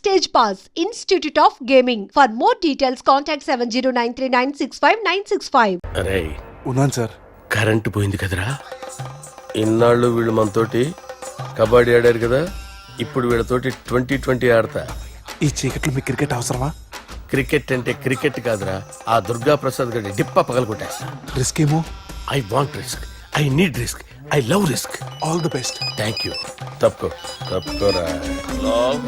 Stage Pass, Institute of Gaming. For more details, contact 7093965965. అరే ఉన్నాను sir. Current పోయింది కదరా. ఇన్నాళ్ళు వీళ్ళు మనతోటి కబడ్డీ ఆడారు కదా, ఇప్పుడు వీళ్ళతోటి 2020 ఆడతా. ఈ చీకట్లో మీకు క్రికెట్ అవసరమా? క్రికెట్ అంటే క్రికెట్ కాదురా, ఆ దుర్గా ప్రసాద్ గారి డిప్ప పగలగొట్టేస్తా. రిస్క్ ఏమో. I want risk, I need risk, I love risk. All the best. Thank you. తప్పుకోరా.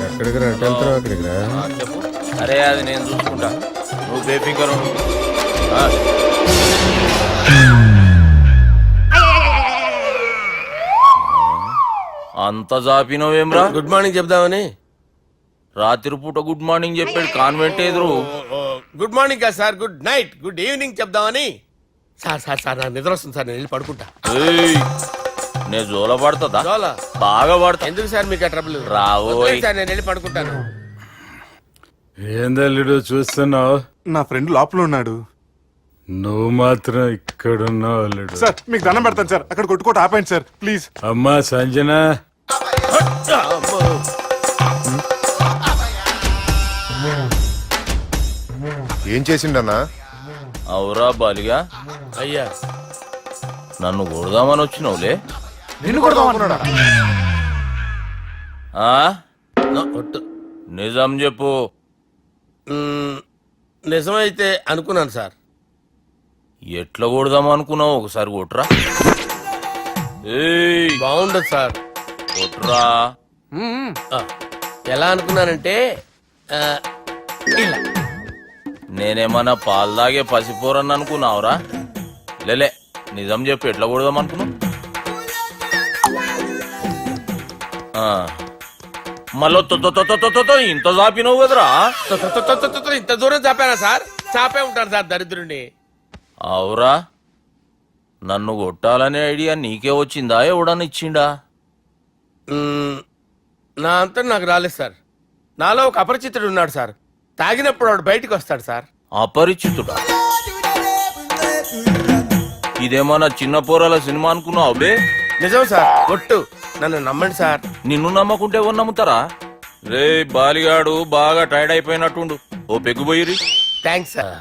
ఎక్కడికి రా? టెన్త్ అక్కడికి రా. చెప్పు. అరే అది నేను చూసుకుంటా, నువ్వు బేఫికర్ ఉండు. అంత జాపినవేమ్రా? గుడ్ మార్నింగ్ చెప్దామని. రాత్రి పూట గుడ్ మార్నింగ్ చెప్పాడు కాన్వెంట్ ఎదురు. గుడ్ మార్నింగ్ కాదు sir, good night, good evening చెప్దామని. సార్ సార్ సార్ నాకు నిద్ర వస్తుంది సార్, నేను వెళ్ళి పడుకుంటా. నేను జోల పడుతుందా? జోలా? బాగా పడతా. ఎందుకు సార్ మీకు ఆ ట్రబుల్? రావోయ్ సార్, నేను వెళ్ళి పడుకుంటాను. ఏందల్లుడు చూస్తున్నావు? నా ఫ్రెండ్ లోపల ఉన్నాడు. నువ్వు మాత్రం ఇక్కడున్నావు అల్లుడు. సార్ మీకు దండం పెడతాను సార్, అక్కడ కొట్టుకోట ఆపండి సార్ ప్లీజ్. అమ్మా సంజన, ఏం చేసిండన్నా? అవురా బాలిగా, అయ్యా నన్ను కొడదామని వచ్చినావులే. నిన్ను కొడదామన్నాడా? ఆ? ఒట్టు. నిజం చెప్పు. నిజమైతే అనుకున్నాను సార్. ఎట్లా కొడదాం అనుకున్నావు? ఒకసారి కొట్రా. ఏయ్ బాగుండదు సార్. కొట్రా. ఆ, ఎలా అనుకున్నానంటే ఇలా. నేనేమన్నా పాలు తాగే పసిపోరని అనుకున్నావురా? లేలే, నిజం చెప్పు, ఎట్లా కొడదాం అనుకున్నావు? మళ్ళీ ఇంత చాపినవు కదరా. ఇంత దూరం చాపానా సార్? చాపే ఉంటాను సార్ దరిద్రుడిని. అవురా, నన్ను కొట్టాలనే ఐడియా నీకే వచ్చిందా? ఎవడన్నా ఇచ్చిండా? నా అంతా నాకు రాలేదు సార్. నాలో ఒక అపరిచితుడు ఉన్నాడు సార్. తాగినప్పుడు వాడు బయటికి వస్తాడు సార్. అపరిచితుడా? ఇదేమన్నా చిన్న పోరాల సినిమా అనుకున్నావు బే? నిజం సార్, ఒట్టు. నన్ను నమ్మండి సార్. నిన్ను నమ్మకుంటే ఎవరు నమ్ముతారా? రే బాలిగాడు బాగా టైర్డ్ అయిపోయినట్టుండు, ఓ పెగ్గు పోయిరి. Thanks sir.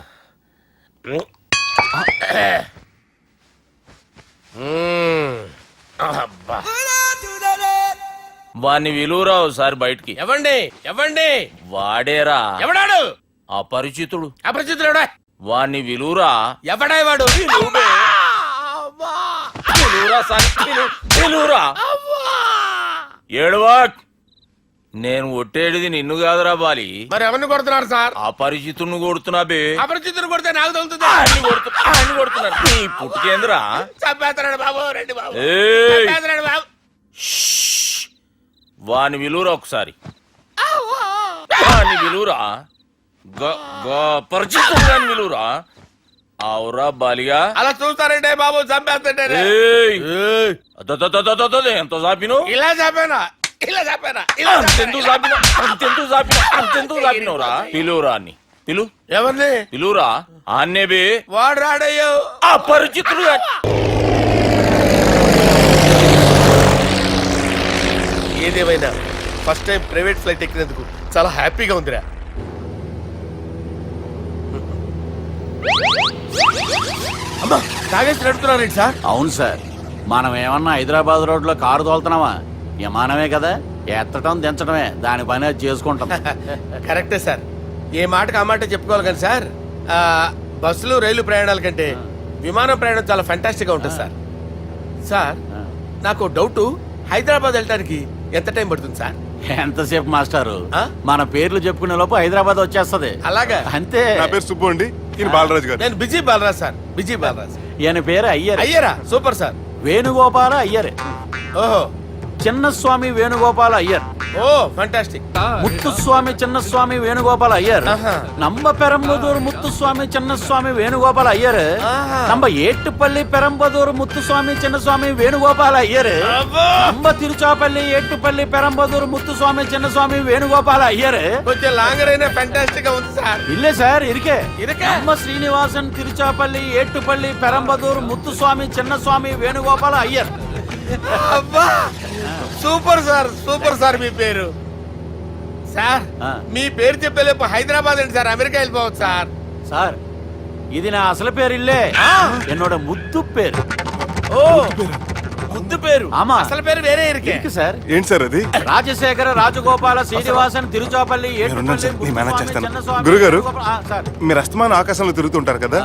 అబ్బా. వాణ్ణి విలువరావు సార్ బయటికి. ఎవండి ఎవండి? వాడేరా ఎవడాడు? అపరిచితుడు. అపరిచితుడు ఎవడా? వాణ్ణి విలువరా. ఎవడా వాడు? విలువరా సార్, విలువరా. ఏడవా. నేను ఒట్టేడిది నిన్ను కాదురా బాలి. మరి ఎవరిని కొడుతున్నారు సార్? అపరిచితుడిని కొడుతున్నా బే. అపరిచితుడు కొడితే నాకు తగులుతుంది. ఆయన కొడుతున్నా. నీ పుట్టుకేంద్రా? చంపేస్తున్నాడు బాబు, రండి బాబు. ఏయ్, చంపేస్తున్నాడు బాబు. వాని విలువరా ఒకసారి. వాని విలువరా. పరిచితుడు విలువరా. అవురా బాలిగా. అలా చూస్తారంటే బాబు, చంపేస్తాడే. ఎంత చాపిను? ఇలా చంపానా? ఇలా చంపానా? అంతెందుకు చాపినవురా? పిలువురా అని. పిలు. ఎవరిని పిలువురా. ఆన్నే బే. వాడు రాడయ్యో. అపరిచితుడు. ఏదేమైనా ఫస్ట్ టైం ప్రైవేట్ ఫ్లైట్ ఎక్కినందుకు చాలా హ్యాపీగా ఉందిరా. అమ్మా, తాగేసి నడుపుతున్నారేంటి సార్? అవును సార్, మనం ఏమన్నా హైదరాబాద్ రోడ్లో కారు తోలుతున్నామా? విమానమే కదా, ఎత్తటం దించడమే, దాని పని అది చేసుకుంటాం. కరెక్టే సార్. ఏ మాటకు ఆ మాట చెప్పుకోవాలి కానీ సార్, బస్సులు రైలు ప్రయాణాల కంటే విమానం ప్రయాణం చాలా ఫ్యాంటాస్టిక్ గా ఉంటుంది సార్. సార్, నాకు డౌట్, హైదరాబాద్ వెళ్ళడానికి ఎంత టైం పడుతుంది సార్? ఎంతసేపు మాస్టారు, మన పేర్లు చెప్పుకునే లోపు హైదరాబాద్ వచ్చేస్తది. అలాగా? అంతే. నా పేరు సుబ్బు అండి, ఈయన బాలరాజు గారు. నేను B G Balaraj sir, B G Balaraj. ఈయన పేరు అయ్యర్. అయ్యరా? Super sir. వేణుగోపాల అయ్యర్. ఓహో. చిన్నస్వామి వేణుగోపాల అయ్యర్. Oh fantastic. ముత్తుస్వామి చిన్నస్వామి వేణుగోపాల అయ్యర్. நம்ம பெரம்பதூர் முத்துசுவாமி சின்னசுவாமி வேணுகோபால ஐயர். நம்ம ஏட்டுப்பள்ளி பெரம்பதூர் முத்துசுவாமி சின்னசுவாமி வேணுகோபால ஐயர். நம்ம திருச்சாப்பள்ளி ஏட்டுப்பள்ளி பெரம்பதூர் முத்துசுவாமி சின்னசுவாமி வேணுகோபால ஐயர். కొంచెం లాంగర్ అయినా ఫంటాస్టిక్ గా ఉంది సార్. இல்ல சார், இருக்கே. இருக்கே. நம்ம ஸ்ரீனிவாசன் திருச்சாப்பள்ளி ஏட்டுப்பள்ளி பெரம்பதூர் முத்துசுவாமி சின்னசுவாமி வேணுகோபால ஐயர். అబ్బా, సూపర్ సార్, సూపర్ సార్ మీ పేరు. సార్ ఆ. మీ పేరు చెప్పేలేపు హైదరాబాద్ అండి సార్, అమెరికా వెళ్ళిపోవచ్చు సార్. సార్ ఇది నా అసలు పేరు ఇల్లే, என்னோட ముద్దు పేరు. ఓ ముద్దు పేరు, ఆమా. అసలు పేరు వేరే ఇరికే. ఇరికి సార్ ఏంటి సార్ అది? రాజశేఖర రాజగోపాల శ్రీనివాసన్ తిరుచాపల్లి మీరున్నారు సార్, నేను మేనేజ్ చేస్తాను. గురుగారు, మీరు అస్తమానం ఆకాశంలో తిరుగుతుంటారు కదా,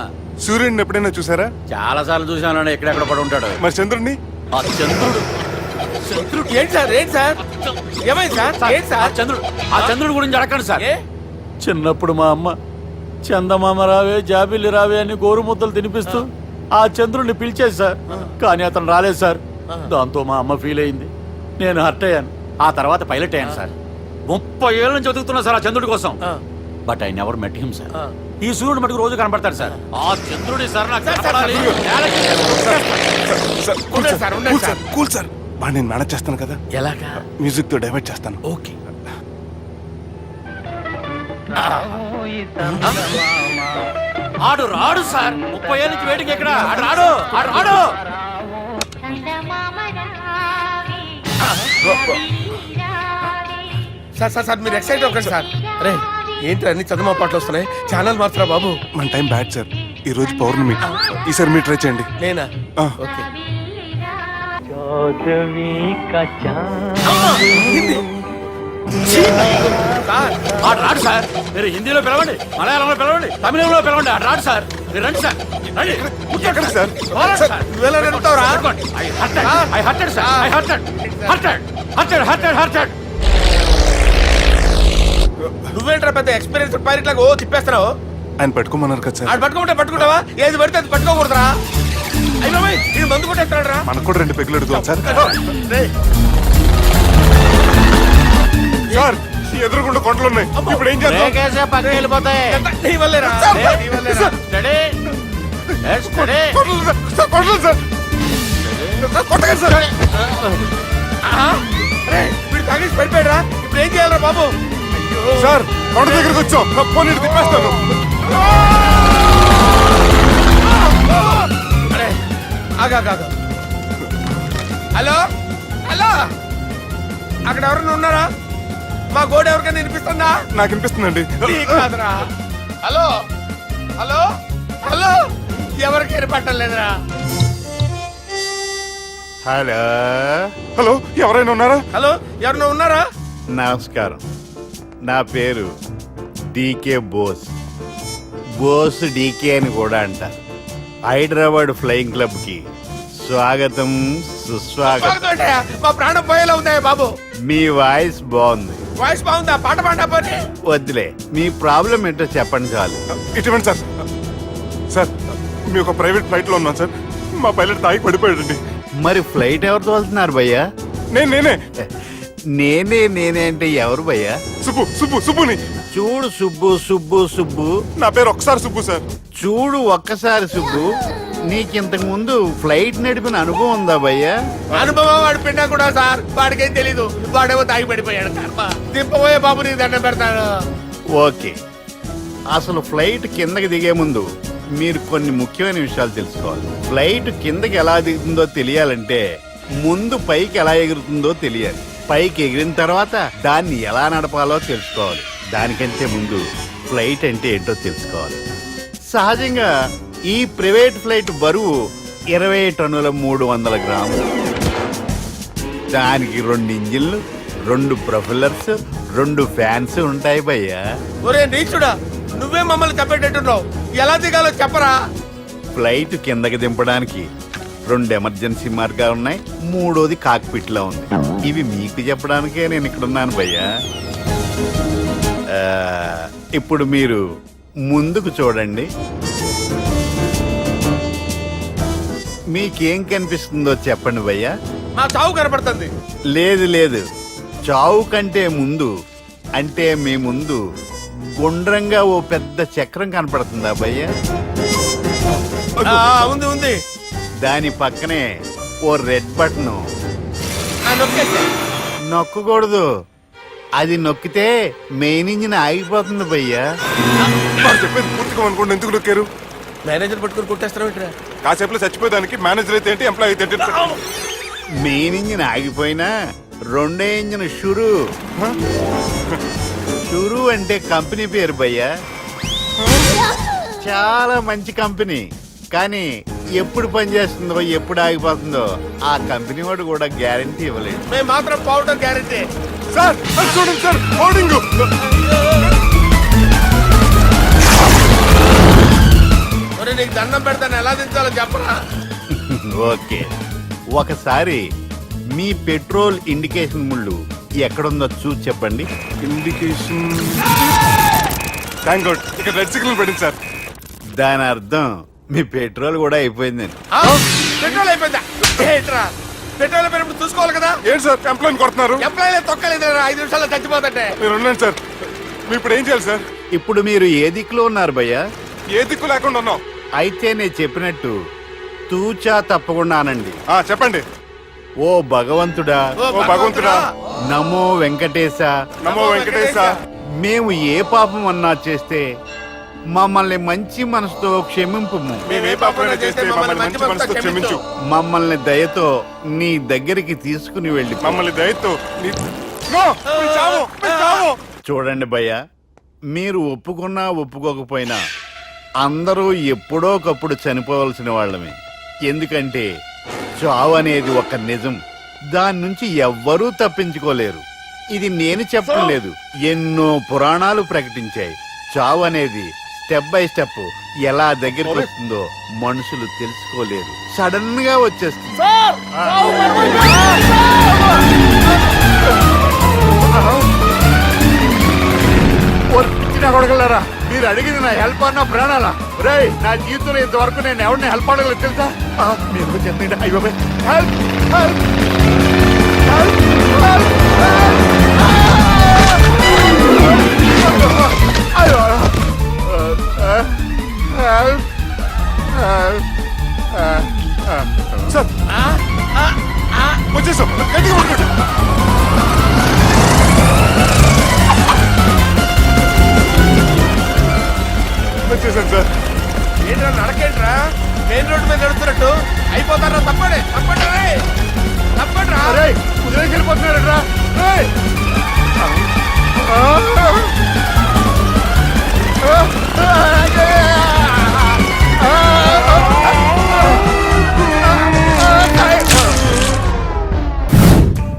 సూర్యుడిని ఎప్పుడైనా చూసారా? చాలా సార్లు చూసాను, ఎక్కడెక్కడ పడి ఉంటాడు. మరి చంద్రుడిని? ఆ చంద్రుడు ఏంటి సార్, ఏంటి సార్, ఏమైంది సార్, ఏంటి ఆ సార్? చంద్రుడి గురించి అడగండి సార్. ఏ? చిన్నప్పుడు మా అమ్మ చందమామ రావే జాబిల్లి రావే అని గోరు ముద్దలు తినిపిస్తూ ఆ చంద్రుడిని పిలిచేది సార్, కానీ అతను రాలేదు సార్. దాంతో మా అమ్మ ఫీల్ అయింది, నేను హర్ట్ అయ్యాను. ఆ తర్వాత పైలట్ అయ్యాను సార్. 30 ఏళ్ళ నుంచి చదువుతున్నా సార్ ఆ చంద్రుడి కోసం. But I never met him sir. ఈ సూర్యుడు మటుకు రోజు కనపడతాడు సార్. ఆ చంద్రుడి సార్ నాకు కనపడాలి. ఉండండి సార్, ఉండండి సార్. కూల్ సార్, బాగా నేను మేనేజ్ చేస్తాను కదా, ఎలాగా? మ్యూజిక్ తో డైవర్ట్ చేస్తాను. ఓకే. ఆడు రాడు సార్, 30 ఏళ్ళ నుంచి వెయిటింగ్ ఎక్కడ? ఆడు రాడు, ఆడు రాడు. సార్ సార్ సార్ మీరు ఎక్సైట్ అవ్వకండి సార్. అరే ఏంటి అన్ని చదువు పాటలు వస్తున్నాయి, ఛానల్ మార్చరా బాబు. మన టైం బ్యాడ్ సార్, ఈ రోజు పౌర్ణమి, ఈసారి మీరు ట్రై చేయండి. నేనా? ఆ. ఓకే. సార్ ఆడు రాడు సార్. మీరు హిందీలో పిలవండి, మలయాళంలో పిలవండి, తమిళంలో పిలవండి, ఆడు రాడు సార్. మీరు రండి సార్, రండి. ఎక్కడ సార్? పోరాడు సార్. నువ్వెలా నడుపుతావురా? I hurted, sir. I hurted. నువ్వేంట్రా పెద్ద ఎక్స్పీరియన్స్ పైలట్ లాగా ఓ తిప్పేస్తున్నావు? ఆయన పెట్టుకోమన్నారు కదా సార్. ఆడు పట్టుకుంటే పట్టుకుంటావా? ఏది పడితే అది పట్టుకోకూడదురా. అయ్యో ఇది మందు కొట్టేస్తున్నాడు రా. మనకు కూడా 2 పెగ్గులు అడుగుతాం సార్. రేయ్, సార్ ఎదురుకుండా కొండలు ఉన్నాయి, ఇప్పుడు ఏం చేద్దాం? బ్రేకేసే పక్కకి వెళ్ళిపోతాయి. నీ వల్లేరా, నీ వల్లేరా. Steady. Yes, steady. Kondalu sir, sir, Kondalu sir. Sir, కొట్టకండి సార్. ఆహా. రేయ్, వీడు తాగేసి పడిపోయాడురా. ఇప్పుడు ఏం చేయాలరా బాబు? అయ్యో. సార్ కొండ దగ్గరికి వచ్చాం, పోనీ ఇటు తిప్పేస్తాను. అరే ఆగా. హలో హలో, అక్కడ ఎవరైనా ఉన్నారా? మా గోడ ఎవరికైనా వినిపిస్తుందా? నాకు వినిపిస్తుందండి. నీకు కాదురా. హలో హలో హలో, ఎవరికి ఏర్పట్టలేదురా. హలో హలో, ఎవరైనా ఉన్నారా? హలో, ఎవరైనా ఉన్నారా? నమస్కారం, నా పేరు డీకే బోస్. బోస్ డీకే అని కూడా అంటారు. హైదరాబాద్ ఫ్లయింగ్ క్లబ్ కి స్వాగతం సుస్వాగతం. స్వాగతం. మా ప్రాణం పోయేలా ఉందా బాబు? మీ వాయిస్ బాగుంది. వాయిస్ బాగుందా? పాట పాడా పోనీ. వద్దులే, మీ ప్రాబ్లం ఏంటో చెప్పండి చాలు. ఇటువంటి సార్, సార్ మీ ఒక ప్రైవేట్ ఫ్లైట్ లో ఉన్నాం సార్, మా పైలట్ తాగి పడిపోయాడండి. మరి ఫ్లైట్ ఎవరు తోలుతున్నారు భయ్యా? నేనే నేనే అంటే ఎవరు భయ్యా? సుబ్బుని. చూడు సుబ్బు, నా పేరు ఒకసారి సుబ్బు సార్. చూడు ఒక్కసారి సుబ్బు, నీకింతకు ముందు ఫ్లైట్ నడిపిన అనుభవం ఉందా భయ్యా? అనుభవం వాడు పిండా కూడా సార్, వాడికేం తెలీదు. వాడేమో తాగి పడిపోయాడు. కర్మ. దింపబోయే బాబు నీకు దండం పెడతాడు. ఓకే, అసలు ఫ్లైట్ కిందకి దిగే ముందు మీరు కొన్ని ముఖ్యమైన విషయాలు తెలుసుకోవాలి. ఫ్లైట్ కిందకి ఎలా దిగుతుందో తెలియాలంటే ముందు పైకి ఎలా ఎగురుతుందో తెలియాలి. పైకి ఎగిరిన తర్వాత దాన్ని ఎలా నడపాలో తెలుసుకోవాలి. దానికంటే ముందు ఫ్లైట్ అంటే ఏంటో తెలుసుకోవాలి. సహజంగా ఈ ప్రైవేట్ ఫ్లైట్ బరువు 20 టన్నుల 300 గ్రాములు. దానికి 2 ఇంజిన్లు, 2 ప్రొఫెల్లర్స్, 2 ఫ్యాన్స్ ఉంటాయి భయ్యా. ఒరే నీచుడా, నువ్వే మమ్మల్ని చెప్పేటట్టున్నావు. ఎలా దిగాలో చెప్పరా? ఫ్లైట్ కిందకి దింపడానికి 2 ఎమర్జెన్సీ మార్గాలు ఉన్నాయి, 3వది కాక్పిట్ లో ఉంది. ఇవి మీకు చెప్పడానికే నేను ఇక్కడ ఉన్నాను భయ్యా. ఇప్పుడు మీరు ముందుకు చూడండి. మీకేం కనిపిస్తుందో చెప్పండి భయ్యా. మా చావు కనపడుతుంది. లేదు, చావు కంటే ముందు, అంటే మీ ముందు గుండ్రంగా ఓ పెద్ద చక్రం కనపడుతుందా భయ్యా? ఉంది. దాని పక్కనే ఓ రెడ్ బటన్. నొక్కేసా. నొక్కకూడదు, అది నొక్కితే మెయిన్ ఇంజిన్ ఆగిపోతుంది భయ్యా. చెప్పేది పూర్తిగా అనుకోండి, ఎందుకు నొక్కారు? మేనేజర్ పట్టుకుని కొట్టేస్తారా? కాసేపులో చచ్చిపోయేదానికి మేనేజర్ అయితే ఏంటి, ఎంప్లాయ్ అయితే ఏంటి? మెయిన్ ఇంజిన్ ఆగిపోయినా 2వ ఇంజిన్ షురు. షురు అంటే కంపెనీ పేరు భయ్యా, చాలా మంచి కంపెనీ. కానీ ఎప్పుడు పనిచేస్తుందో ఎప్పుడు ఆగిపోతుందో ఆ కంపెనీ వాడు కూడా గ్యారంటీ ఇవ్వలేడు. మేము మాత్రం పౌడర్ గ్యారెంటీ. సార్ అది చూడండి సార్, హోర్డింగ్. మరి నీకు దండం పెడతాను, ఎలా దించాలో చెప్పరా? ఓకే, ఒకసారి మీ పెట్రోల్ ఇండికేషన్ ముళ్ళు ఎక్కడుందో చూసి చెప్పండి. ఇండికేషన్. థ్యాంక్ గాడ్, ఇక్కడ రెడ్ సిగ్నల్ పడింది సార్. దాని అర్థం మీ పెట్రోల్ కూడా అయిపోయిందని. ఆ? పెట్రోల్ అయిపోయిందా? ఏంట్రా పెట్రోల్ అయిపోయినప్పుడు చూసుకోవాలి కదా. ఏంటి సార్ ఎంప్లాయ్ కొడుతున్నారు? ఎంప్లాయీ తొక్కలేదు, 5 నిమిషాల్లో చచ్చిపోతుంటే. మీరు ఉండండి సార్, మీరు ఇప్పుడు ఏం చేయాలి సార్? ఇప్పుడు మీరు ఏ దిక్కులో ఉన్నారు భయ్యా? ఏ దిక్కు లేకుండా ఉన్నాం. అయితే నేను చెప్పినట్టు తూచా తప్పకుండా అనండి. చెప్పండి. ఓ భగవంతుడా, ఓ భగవంతుడా, నమో వెంకటేశ, నమో వెంకటేశ. మేము ఏ పాపం అన్నా చేస్తే మమ్మల్ని మంచి మనసుతో క్షమింపు. మేమే పాపమైనా చేస్తే మమ్మల్ని మంచి మనసుతో క్షమించు. మమ్మల్ని దయతో నీ దగ్గరికి తీసుకుని వెళ్ళి మమ్మల్ని దయతో నో, మీ చావు, మీ చావు. చూడండి భయ్య, మీరు ఒప్పుకున్నా ఒప్పుకోకపోయినా అందరూ ఎప్పుడో ఒకప్పుడు చనిపోవలసిన వాళ్ళమే. ఎందుకంటే చావు అనేది ఒక నిజం, దాని నుంచి ఎవ్వరూ తప్పించుకోలేరు. ఇది నేను చెప్పడం లేదు, ఎన్నో పురాణాలు ప్రకటించాయి. చావు అనేది స్టెప్ బై స్టెప్ ఎలా దగ్గరికి వస్తుందో మనుషులు తెలుసుకోలేరు, సడన్ గా వచ్చేస్తుంది. కొడగలరా, మీరు అడిగింది నా హెల్ప్ అన్న ప్రాణాలా? రే, నా జీవితంలో ఇంతవరకు నేను ఎవరిని హెల్ప్ అడగలేదు తెలుసా? మీరు చెప్పండి. అయ్యో హెల్ప్, హెల్ప్, సార్ వచ్చేసాం, గట్టిగా పట్టుకోండి. వచ్చేసాను సార్. ఏంట్రా నడకేంట్రా, మెయిన్ రోడ్డు మీద నడుస్తున్నట్టు అయిపోతారా? తప్పండి, తప్పండి రే, తప్పండి రా. కుదిరేసి వెళ్ళిపోతున్నారట్రా.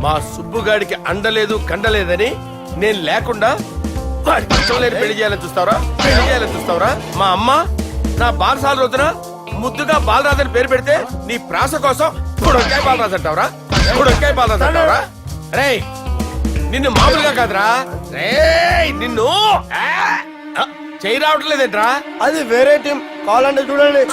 మా సుబ్బుగాడికి అండలేదు కండలేదని నేను లేకుండా వాడి ఇష్టం లేని పెళ్లి చేయాలని చూస్తావరా? పెళ్లి చేయాలని చూస్తావరా? మా అమ్మ నా బాలసాల రోజున ముద్దుగా బాలరాజని పేరు పెడితే నీ ప్రాస కోసం గుడొక్కాయ బాలరాజు అంటావరా? గుడొక్కాయ బాలరాజు అంటావరా? రే, నిన్ను మామూలుగా కాదురా, రే నిన్ను చేయి రావట్లేదేంట్రా? అది వేరే టీం, కావాలంటే చూడండి.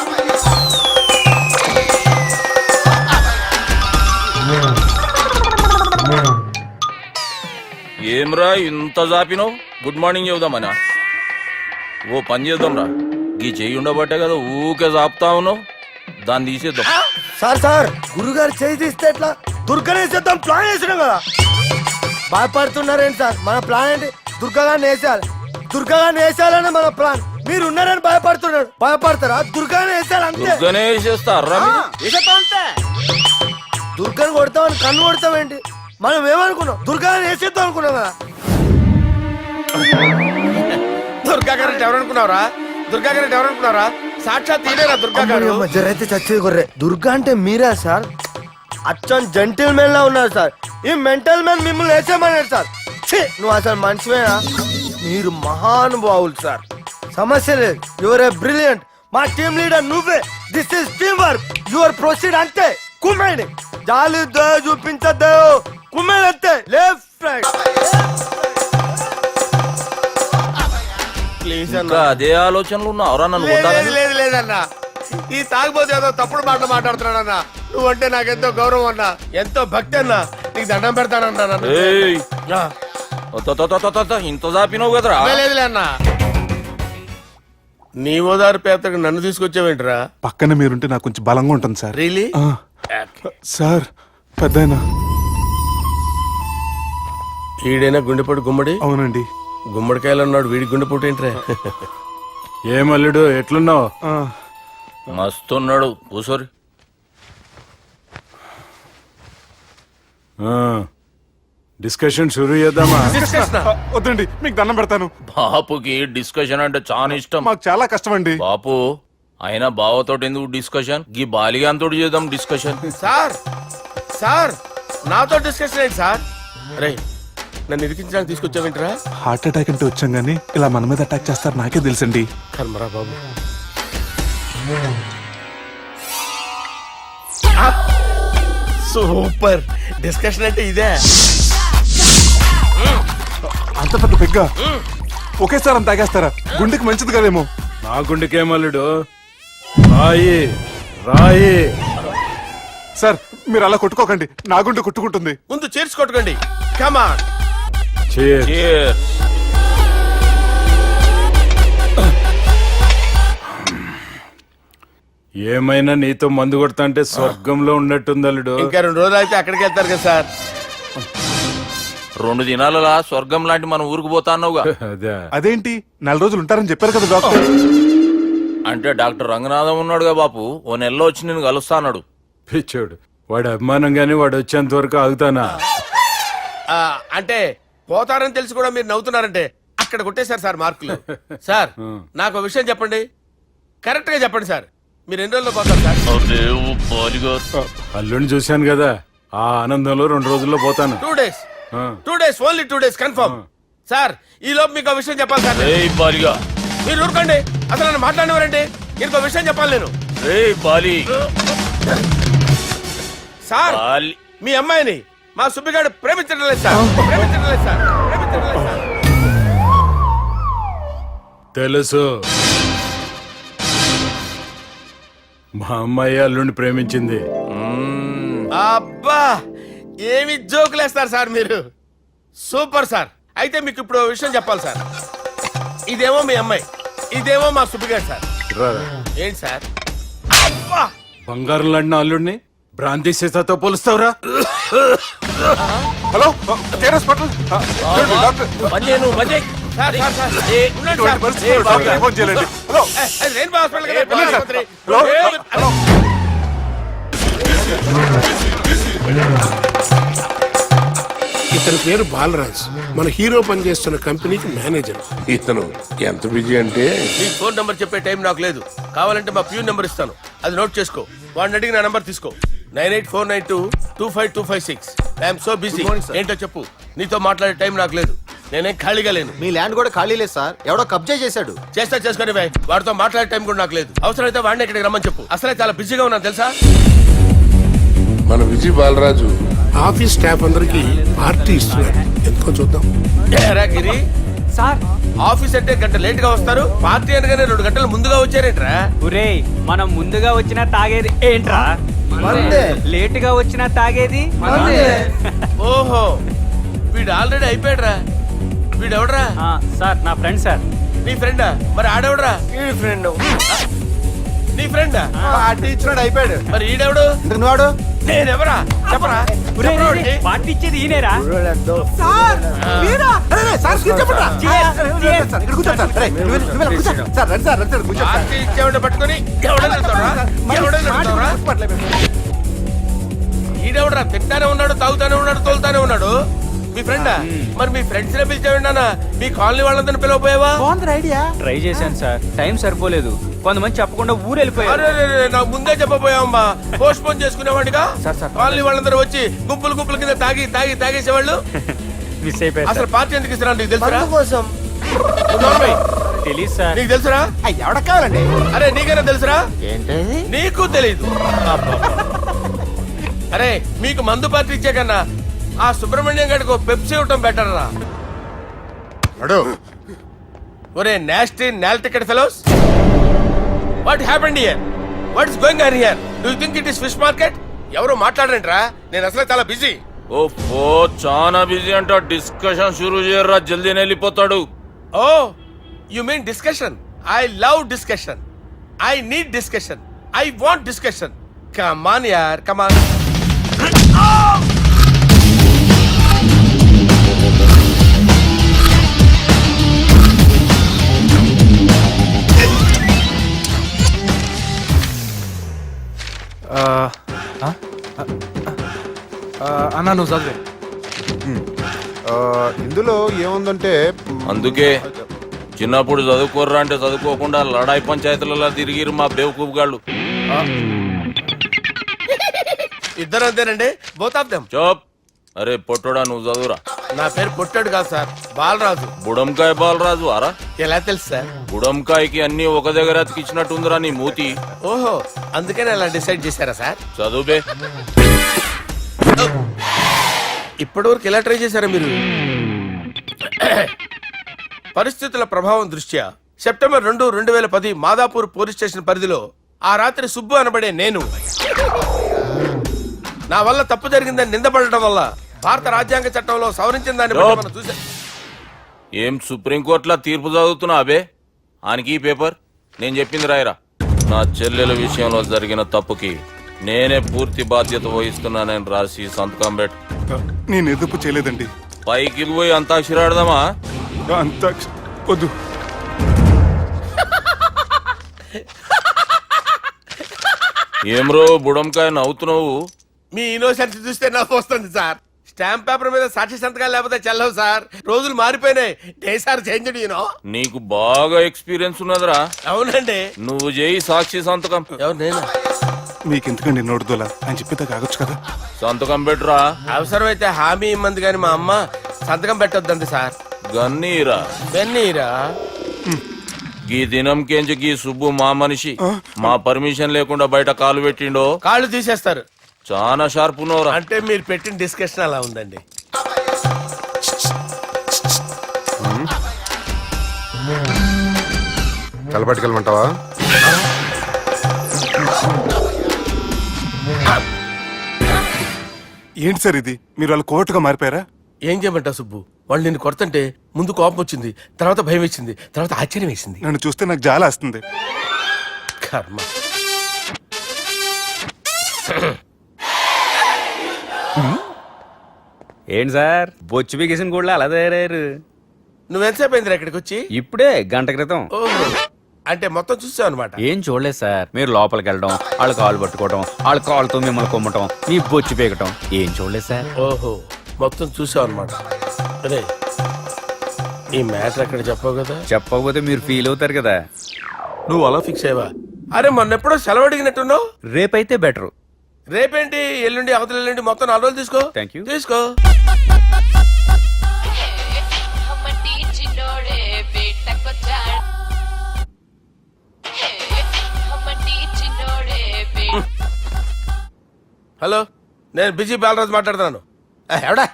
ఏమ్రా ఇంత జాపినావు? Good morning చెబుదామనా? ఓ పని చేద్దాంరా, గీ చెయ్యి ఉండబట్టే కదా ఊకే జాపుతా ఉన్నావు, దాన్ని తీసేద్దాం. సార్ గురుగారు చేయి తీస్తే ఎట్లా? దుర్గనేసేద్దాం ప్లాన్ వేసినాం కదా. భయపడుతున్నారేంటి సార్? మన ప్లాన్ ఏంటి? దుర్గాగాన్ని వేసేయాలి, దుర్గాగాన్ని వేసేయాలని మన ప్లాన్. మీరు ఉన్నారని భయపడుతున్నాడు. భయపడతారా? దుర్గాని వేసేయాలి అంతే. దుర్గనే వేసేస్తారా? అంతే. దుర్గాని కొడతామని కన్ను కొడతామేంటి? మనం ఏమనుకున్నాం? దుర్గాని వేసేద్దాం అనుకున్నాం కదా. దుర్గా గారు ఎవరనుకున్నావురా? దుర్గా గారు ఎవరనుకున్నారా? సాక్షాత్ తీరేరా దుర్గా గారు. జరైతే చచ్చేది కొర్రే. దుర్గా అంటే మీరా సార్? అచ్చం జెంటిల్ మెన్ లా ఉన్నారు సార్. ఈ మెంటల్ మెన్ మిమ్మల్ని వేసేమన్నాడు సార్. నువ్వు అసలు మనిషివేనా? మీరు మహానుభావులు సార్, సమస్య లేదు. Your a brilliant. మా టీమ్ లీడర్ నువ్వే. This is team work. Your proceed అంతే. కుమ్మేడి జాలి చూపించద్దు. కుమ్మేడి అంతే. Left right. ప్లీజ్ ఇంకా అదే ఆలోచనలు ఉన్నావురా నన్ను కొట్టాలని? లేదు లేదన్నా, ఈ తాగుబోతు ఏదో తప్పుడు మాటలు మాట్లాడుతున్నాడన్నా. నువ్వంటే నాకెంతో గౌరవం అన్నా, ఎంతో భక్తి అన్నా. నీకు దండం పెడతానన్నా. ఏయ్, ఇంత జాపినావు కదరా? లేదులే అన్నా. నీ ఓదారు పేదకు నన్ను తీసుకొచ్చావేంట్రా? పక్కన మీరుంటే నాకు కొంచెం బలంగా ఉంటుంది సార్. రియలీ? సార్ పెద్దయినా. ఈడైనా గుండెపోటు గుమ్మడి? అవునండి. గుమ్మడికాయలు ఉన్నాడు, వీడి గుండెపోటు ఏంట్రా? ఏమల్లుడు ఎట్లున్నావు? మస్తున్నాడు. కూసోరి. డిస్కషన్ షురూ చేద్దామా? డిస్కషన్ వద్దండి, మీకు దండం పెడతాను. బాపుకి డిస్కషన్ అంటే చాలా ఇష్టం. మాకు చాలా కష్టం అండి. బాపు అయినా బావతోటి ఎందుకు డిస్కషన్? గీ బాలిగాంతోటి చేద్దాం డిస్కషన్. సార్ సార్ నాతో డిస్కషన్ ఏంటి సార్? రే నన్ను ఇరికించడానికి తీసుకొచ్చావేంట్రా? హార్ట్ అటాక్ అంటే వచ్చాం గానీ ఇలా మన మీద అటాక్ చేస్తారు నాకే తెలుసండి. కర్మరా బాబు. సూపర్ డిస్కషన్ అంటే ఇదే. అంత పెద్ద పెగ్గా ఒకేసారి అంత తాగేస్తారా? గుండెకి మంచిది కదేమో. నా గుండెకేమల్లుడు, రాయి రాయి. సార్ మీరు అలా కొట్టుకోకండి, నా గుండె కొట్టుకుంటుంది. ముందు చేర్చుకొట్టుకోండి. కమాన్. Cheers. Cheers. ఏమైనా నీతో మందు కొడతా అంటే స్వర్గంలో ఉన్నట్టుంది అల్లుడు. ఇంకా 2 రోజులు అయితే అక్కడికి వెళ్తారు కదా సార్. 2 దినాలలా స్వర్గం లాంటి మన ఊరికి పోతా అన్నావుగా. అదే అదేంటి 4 రోజులు ఉంటారని చెప్పారు కదా డాక్టర్. అంటే డాక్టర్ రంగనాథం ఉన్నాడుగా బాపు, ఓ నెలలో వచ్చి నేను కలుస్తా అన్నాడు. పిచ్చోడు, వాడు అభిమానం గాని వాడు వచ్చేంత వరకు ఆగుతానా? అంటే పోతారని తెలిసి కూడా మీరు నవ్వుతున్నారంటే అక్కడ కొట్టేశారు సార్ మార్కులు. సార్ నాకు ఒక విషయం చెప్పండి, కరెక్ట్ గా చెప్పండి సార్. మీరు ఎన్ని రోజుల్లో పోతారు సార్? అల్లుడిని చూశాను కదా, ఆ ఆనందంలో 2 రోజుల్లో పోతాను. 2 days. 2 days, only 2 days confirm. Sir ఈ లోపు మీకు ఒక విషయం చెప్పాలి సార్. మీరు ఊరుకోండి, అసలు నన్ను మాట్లాడినవారండి. ఇంకో విషయం చెప్పాలి నేను. సార్ మీ అమ్మాయిని మా సుబ్బిగాడు ప్రేమించడం లేదు సార్. ప్రేమించడం లేదు సార్. ప్రేమించడం లేదు సార్. తెలుసు, మా అమ్మాయి అల్లుడిని ప్రేమించింది. అబ్బా ఏమి జోకులేస్తారు సార్ మీరు. Super sir. అయితే మీకు ఇప్పుడు ఓ విషయం చెప్పాలి సార్. ఇదేమో మీ అమ్మాయి, ఇదేమో మా సుబ్బిగాడు సార్. రారా. ఏంటి సార్? అబ్బా బంగారం లాంటి అల్లుడిని భ్రాంతి సీతతో పోలుస్తావురా? హలో కేరస్ పటల్ డాక్టర్. సార్ సార్ సార్ ఉండండి ఇటువంటి సార్. పరిస్థితుల్లో డాక్టర్ని ఫోన్ చేయాలండి. హలో రెయిన్బో హాస్పిటల్ కదా, వెళ్ళండి సార్. ఆసుపత్రి. Hello hello. ఇతని పేరు బాలరాజ్, మన హీరో పనిచేస్తున్న కంపెనీకి మేనేజర్. ఇతను ఎంత బిజీ అంటే మీ ఫోన్ నంబర్ చెప్పే టైం నాకు లేదు. కావాలంటే మా ప్యూన్ నంబర్ ఇస్తాను, అది నోట్ చేసుకో. వాడిని అడిగి నా నంబర్ తీసుకో. 9849225256. I'm so busy. ఏంటో చెప్పు. నీతో మాట్లాడే టైం నాకు లేదు, నేనేం ఖాళీగా లేను. మీ ల్యాండ్ కూడా ఖాళీ లేదు సార్, ఎవడో కబ్జా చేశాడు. చేస్తా చేసుకుని బాయ్. వాడితో మాట్లాడే టైం కూడా నాకు లేదు. అవసరమైతే వాడిని ఇక్కడికి రమ్మని చెప్పు. అసలే చాలా బిజీగా ఉన్నాను తెలుసా. మన విజయ్ బాలరాజు ఆఫీస్ స్టాఫ్ అందరికి పార్టీ ఇస్తున్నాడు. ఎందుకో చూద్దాం. ఏరా గిరి సార్, ఆఫీస్ అంటే గంట లేట్ గా వస్తారు, పార్టీ అనగానే 2 గంటలు ముందుగా వచ్చారేంట్రా? ఒరేయ్ మనం ముందుగా వచ్చినా తాగేది ఏంట్రా? లేట్ గా వచ్చినా తాగేది. ఓహో వీడు ఆల్రెడీ అయిపోయాడురా. వీడెవడరా? సార్ నా ఫ్రెండ్ సార్. నీ ఫ్రెండా? మరి ఆడెవడరా? ఈ ఫ్రెండ్ నీ ఫ్రెండా? పార్టీ ఇచ్చినాడు అయిపోయాడు. మరి ఈడెవడు? వాడు నేనెవరా చెప్పరా? చెప్పరా వాడికి? పార్టీ ఇచ్చేది ఈనేరా? పార్టీ ఇచ్చేవాడిని పట్టుకొని ఎవడని వెళ్తావురా? ఎవడని వెళ్తావురా? ఈడెవడరా? తింటానే ఉన్నాడు, తాగుతానే ఉన్నాడు, తోలుతానే ఉన్నాడు. మీ ఫ్రెండా? మరి మీ ఫ్రెండ్స్ నే పిలిచావిండా? మీ కాలనీ వాళ్ళందరినీ పిలవపోయావా? ట్రై చేశాను సార్, టైం సరిపోలేదు. కొంతమంది చెప్పకుండా ఊరు వెళ్ళిపోయారు. అరే నాకు ముందే చెప్పబోయావమ్మా. పోస్ట్ పోన్ చేసుకునేవాడిగా. కాలనీ వాళ్ళందరూ వచ్చి గుంపులు గుంపుల కింద తాగేసేవాళ్ళు. మిస్ అయిపోయారు. అసలు పార్టీ ఎందుకు ఇస్తున్నా నీకు తెలుసురా? కోసం తెలీదు సార్. నీకు తెలుసురా? ఎవడ కావాలండి? అరే నీకైనా తెలుసురా? ఏంటది? నీకు తెలీదు. అరే మీకు మందు పార్టీ ఇచ్చే కన్నా ఆ సుబ్రహ్మణ్యం గారికి పెప్సీ ఇవ్వటం బెటర్ రా. ఒరే nasty null ticket fellows, what happened here? What is going on here? Do you think it is fish market? ఎవరు మాట్లాడరంట్రా, నేను అసలే చాలా బిజీ. ఓ చాలా బిజీ అంట. డిస్కషన్ షురూ చేయరా, జల్దీ వెళ్ళిపోతాడు. Oh you mean discussion? I love discussion. I need discussion. I want discussion. Come on యార్, కమ్ ఆన్. అన్నా నువ్వు చదివే. ఇందులో ఏముందంటే అందుకే చిన్నప్పుడు చదువుకోర్రా అంటే చదువుకోకుండా లడాయి పంచాయతీలలో తిరిగిరు మా బేవకూపు గాళ్ళు. ఇద్దరు అంతేనండి, బోత్ ఆఫ్ దెమ్. చోప్. అరే పొట్టోడా, నువ్వు చదువురా. నా పేరు పొట్టాడు కాదు సార్, బాలరాజు. బుడంకాయ బాలరాజు అరా? ఎలా తెలుసు సార్? బుడంకాయకి అన్ని ఒక దగ్గర అతికిచ్చినట్టుందిరా నీ మూతి. ఓహో, అందుకని అలా డిసైడ్ చేశారా సార్? చదువుబే. ఇప్పటి వరకు ఎలా ట్రై చేశారా మీరు? పరిస్థితుల ప్రభావం దృష్ట్యా సెప్టెంబర్ 2, 2010 మాదాపూర్ పోలీస్ స్టేషన్ పరిధిలో ఆ రాత్రి సుబ్బు అనబడే నేను నా వల్ల తప్పు జరిగిందని నిందపడటం వల్ల భారత రాజ్యాంగ చట్టంలో సవరించిన దాన్ని బట్టి మనం చూసా. ఏం సుప్రీంకోర్టులో తీర్పు చదువుతున్నా అబే? ఆనికి ఈ పేపర్ నేను చెప్పింది రాయరా. నా చెల్లెల విషయంలో జరిగిన తప్పుకి నేనే పూర్తి బాధ్యత వహిస్తున్నానని రాసి సంతకం పెట్టు. నేను ఎదుపు చేయలేదండి. పైకి పోయి అంతాక్షరి ఆడదామా? అంత వద్దు. ఏమ్రో బుడంకాయ నవ్వుతున్నావు? మీ ఇన్నోసెన్స్ చూస్తే నాకు వస్తుంది సార్. స్టాంప్ పేపర్ మీద సాక్షి సంతకాలు లేకపోతే చెల్లవు సార్. రోజులు మారిపోయినాయి. Day sir change you know. నీకు బాగా ఎక్స్పీరియన్స్ ఉన్నదిరా. అవునండి. నువ్వు చేయి సాక్షి సంతకం. ఎవరు? నేను? మీకెందుకండి నోడుదోలా అని చెప్పేదా కాగొచ్చు కదా. సంతకం పెట్టురా. అవసరమైతే హామీ ఇమ్మంది కానీ మా అమ్మ సంతకం పెట్టొద్దండి సార్. గన్నీరా బెన్నీరా. గీ దినంకేంచి గీ సుబ్బు మా మనిషి. మా పర్మిషన్ లేకుండా బయట కాలు పెట్టిండో కాళ్ళు తీసేస్తారు. చాలా షార్ప్ ఉన్నవరా. అంటే మీరు పెట్టిన డిస్కషన్ అలా ఉందండి. తలపట్టుకెళ్ళమంటావా? ఏంటి సార్ ఇది? మీరు వాళ్ళు కోర్టుగా మారిపోయారా? ఏం చేయమంటావు సుబ్బు? వాళ్ళు నిన్ను కొడుతుంటే ముందు కోపం వచ్చింది, తర్వాత భయం వేసింది, తర్వాత ఆశ్చర్యం వేసింది. నన్ను చూస్తే నాకు జాలి వస్తుంది. కర్మ. ఏంటి సార్ బొచ్చు బిగేసిన కూడా అలా తయారయ్యారు? నువ్వెంతసేపు అయిందిరా ఇక్కడికి వచ్చి? ఇప్పుడే గంట క్రితం. ఓహో, అంటే మొత్తం చూసావు అనమాట. ఏం చూడలేదు సార్. మీరు లోపలికి వెళ్ళడం, వాళ్ళ కాళ్ళు పట్టుకోవడం, వాళ్ళ కాళ్ళతో మిమ్మల్ని కొమ్మటం, మీ బొచ్చు పీకటం ఏం చూడలేదు సార్. ఓహో, మొత్తం చూసావు అనమాట. అరే, ఈ మ్యాటర్ అక్కడ చెప్పావు కదా. చెప్పకపోతే మీరు ఫీల్ అవుతారు కదా. నువ్వు అలా ఫిక్స్ అయ్యవా? అరే మొన్నెప్పుడో సెలవు అడిగినట్టున్నావు. రేపైతే బెటరు. రేపేంటి, ఎల్లుండి, అవతల ఎల్లుండి, మొత్తం 4 రోజులు తీసుకో. Thank you. తీసుకో. హలో, నేను బిజీ బాలరాజు మాట్లాడుతున్నాను. ఎవడా?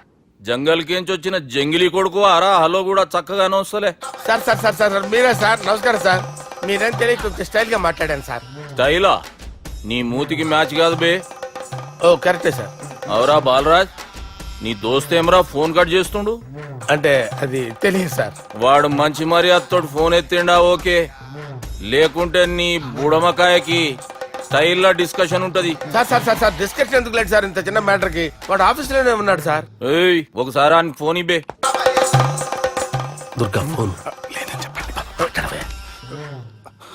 జంగల్కేంచి వచ్చిన జంగిలీ కొడుకు అరా. హలో కూడా చక్కగానే వస్తలే. Sir sir sir sir sir మీరే సార్. నమస్కారం సార్. మీరేం తెలియక కొంచెం స్టైల్ గా మాట్లాడాను సార్. స్టైలా? నీ మూతికి మ్యాచ్ కాదు బే. ఓ కరెక్టే సార్. అవరా బాలరాజ్, నీ దోస్తేమరా ఫోన్ కట్ చేస్తుండు? అంటే అది తెలియదు సార్. వాడు మంచి మర్యాదతో ఫోన్ ఎత్తిండా ఓకే, లేకుంటే నీ బుడమకాయకి స్టైల్లో డిస్కషన్ ఉంటది. Sir sir sir sir discussion ఎందుకు లేదు సార్? ఇంత చిన్న మ్యాటర్ కి వాడు ఆఫీస్ లోనే ఉన్నాడు సార్. ఏయ్, ఒకసారి ఆయన ఫోన్ ఇబ్బే. దుర్గా ఫోన్.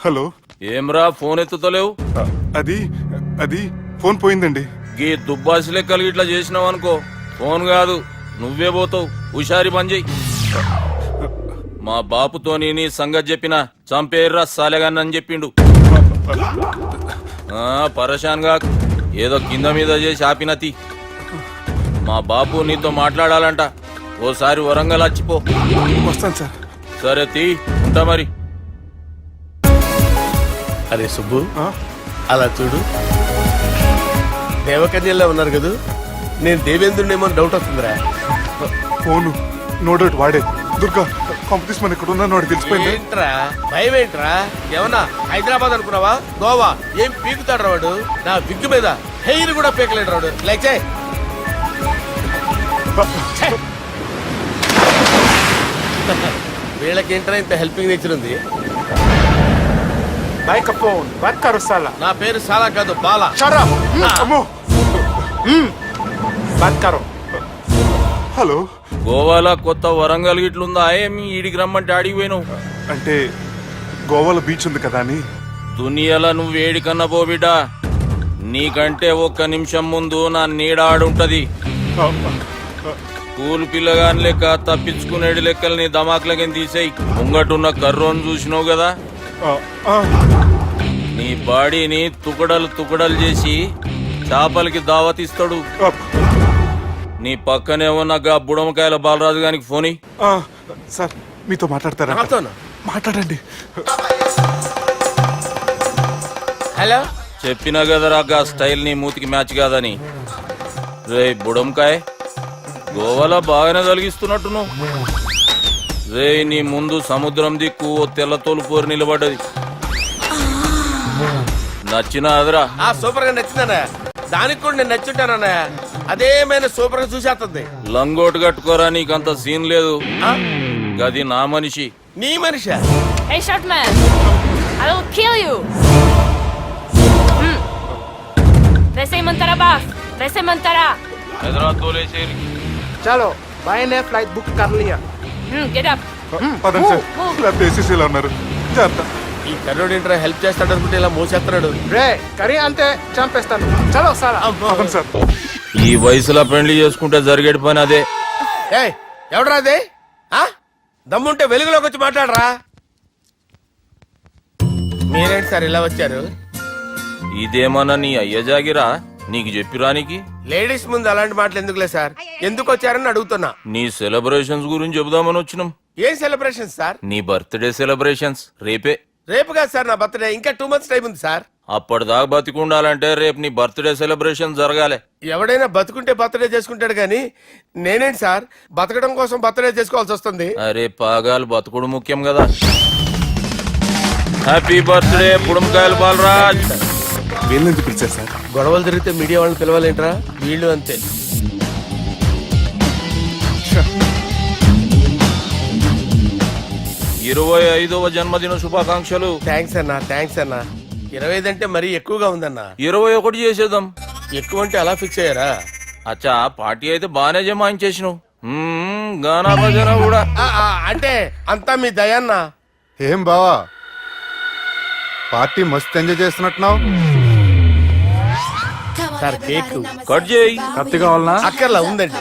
హలో. ఏమ్రా ఫోన్ ఎత్తుతలేవు? అది అది ఫోన్ పోయిందండి. గీ దుబ్బాసి లెక్కలు ఇట్లా చేసినావు అనుకో, ఫోన్ కాదు నువ్వే పోతావు. హుషారి పని చెయ్యి. మా బాపుతో నీ సంగతి చెప్పిన చంపేర్రా సాలెగాన్ని చెప్పిండు. పరేషాన్ గా ఏదో కింద మీద చేసి ఆపినతి. మా బాపు నీతో మాట్లాడాలంట. ఓసారి వరంగల్ వచ్చిపో. వస్తాను సార్. సరే తీ, ఉంటా మరి. అరే సుబ్బు, అలా చూడు. దేవకన్యల్లో ఉన్నారు కదా, నేను దేవేంద్రుడేమో డౌట్ వస్తుందిరా. ఫోను నో డౌట్ వాడే. దుర్గా కాంపిటీషన్ మన ఇక్కడ ఉన్నాను వాడు తెలిసిపోయింది. ఏంట్రా భయం ఏంట్రా? ఏమన్నా హైదరాబాద్ అనుకున్నావా? గోవా? ఏం పీకుతాడు రాడు? నా విగ్గు మీద హెయిర్ కూడా పీకలేడు రాడు. లైక్ వీళ్ళకేంట్రా ఇంత హెల్పింగ్ నేచర్ ఉంది. నా పేరు సాలా కాదు, బాలా. హలో. గోవాలో కొత్త వరంగల్ గిట్లుందా? మీ ఈడికి రమ్మంటే అడిగి పోయినావు అంటే గోవాలో బీచ్ ఉంది కదా అని. దునియాలో నువ్వు వేడికన్నా పో బిడ్డ. నీకంటే ఒక్క నిమిషం ముందు నా నీడ ఆడుంటది. స్కూల్ పిల్లగాని లెక్క తప్పించుకునేటి లెక్కల్ని దమాకులకి తీసేయి. ముంగటున్న కర్రోని చూసినావు కదా, నీ బాడీని తుకడలు తుకడలు చేసి చేపలకి దావతిస్తాడు. నీ పక్కనే ఉన్న గా బుడమకాయల బాలరాజు గానికి ఫోని. సార్ మీతో మాట్లాడతారా? నాతోనా? మాట్లాడండి. హలో, చెప్పినా కదరా గా స్టైల్ నీ మూతికి మ్యాచ్ కాదని. రే బుడంకాయ్, గోవాలో బాగానే తొలగిస్తున్నట్టు నువ్వు. రే నీ ముందు సముద్రం దిక్కు ఓ తెల్లతోలు పోరు నిలబడ్డది. నచ్చిన అదరా? సూపర్ గా నచ్చిందన్నా. దానికి కూడా నేను నచ్చుంటానన్నా. అదేమైనా సూపర్ గా చూసేస్తుంది. లంగోటు కట్టుకోరా, నీకంత సీన్ లేదు. గది నా మనిషి. నీ Manisha? Hey, short man! I will kill you! वैसे ही मंतरा बास, वैसे मंतरा. ఎదరా తోలేసేరి. చలో బాయ్ ఫ్లైట్ బుక్ కర్ లియా. Get up. పదండి సార్, లేకపోతే ఏసీసీలో ఉన్నారు. జాగ్రత్త. ఈ కర్రోడు ఏంట్రా హెల్ప్ చేస్తాడు అనుకుంటే ఇలా మోసేస్తున్నాడు. రే కరీ అంతే చంపేస్తాను. చలో సార్. పదండి సార్. ఈ వయసులో పెళ్లి చేసుకుంటే జరిగేటి పని అదే. ఏయ్, ఎవడ్రా అదే? దమ్ముంటే వెలుగులోకి వచ్చి మాట్లాడరా. మీరేంటి సార్ ఇలా వచ్చారు? ఇదేమన్నా నీ అయ్య జాగిరా నీకు చెప్పిరానికి? లేడీస్ ముందు అలాంటి మాటలు ఎందుకులే సార్, ఎందుకు వచ్చారని అడుగుతున్నా. నీ సెలబ్రేషన్స్ గురించి చెబుదామని వచ్చినాం. ఏం సెలబ్రేషన్ సార్? నీ బర్త్డే సెలబ్రేషన్స్ రేపే. రేపు కాదు సార్ నా బర్త్డే, ఇంకా 2 months టైం ఉంది సార్. అప్పటిదాకా బతికుండాలంటే రేపు నీ బర్త్డే సెలబ్రేషన్ జరగాలి. ఎవడైనా బతుకుంటే బర్త్డే చేసుకుంటాడు కానీ నేనేంటి సార్ బతకడం కోసం బర్త్డే చేసుకోవాల్సి వస్తుంది. అరే పాగాలు బతుకుడు ముఖ్యం కదా. హ్యాపీ బర్త్డే పుడంకాయలు బాలరాజ్. వీళ్ళెందుకు పిలిచారు సార్? గొడవలు జరిగితే మీడియా వాళ్ళని పిలవాలేంట్రా? వీళ్ళు అంతే. 25వ జన్మదిన శుభాకాంక్షలు. థ్యాంక్స్ అన్నా, థ్యాంక్స్ అన్నా. 25 అంటే మరీ ఎక్కువగా ఉందన్నా. 21 చేసేద్దాం. ఎక్కువ అంటే అలా ఫిక్స్ అయ్యారా? అచ్చా పార్టీ అయితే బానే జమాయించేసినావు. గానా భజన కూడా. అంటే అంతా మీ దయన్నా. ఏం బావా పార్టీ మస్తు ఎంజాయ్ చేస్తున్నట్టున్నావు. సార్ కేక్ కట్ చేయి. కత్తి కావాలనా? అక్కర్లా ఉందండి.